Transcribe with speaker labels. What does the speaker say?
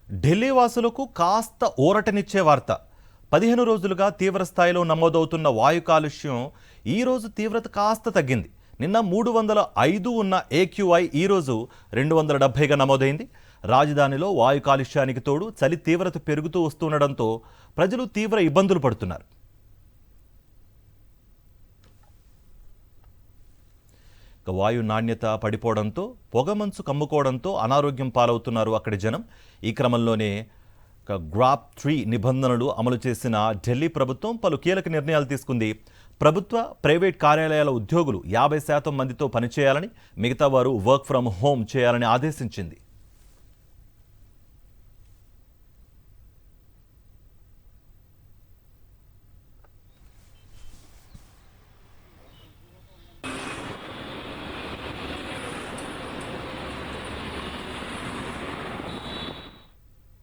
Speaker 1: ఢిల్లీ వాసులకు కాస్త ఊరటనిచ్చే వార్త. 15 రోజులుగా తీవ్ర స్థాయిలో నమోదవుతున్న వాయు కాలుష్యం ఈరోజు తీవ్రత కాస్త తగ్గింది. నిన్న 305 ఉన్న AQI ఈరోజు 270గా నమోదైంది. రాజధానిలో వాయు కాలుష్యానికి తోడు చలి తీవ్రత పెరుగుతూ వస్తుండడంతో ప్రజలు తీవ్ర ఇబ్బందులు పడుతున్నారు. వాయు నాణ్యత పడిపోవడంతో పొగమంచు కమ్ముకోవడంతో అనారోగ్యం పాలవుతున్నారు అక్కడి జనం. ఈ క్రమంలోనే గ్రాప్ 3 నిబంధనలు అమలు చేసిన ఢిల్లీ ప్రభుత్వం పలు కీలక నిర్ణయాలు తీసుకుంది. ప్రభుత్వ ప్రైవేట్ కార్యాలయాల ఉద్యోగులు 50% మందితో పనిచేయాలని, మిగతా వారు వర్క్ ఫ్రం హోమ్ చేయాలని ఆదేశించింది.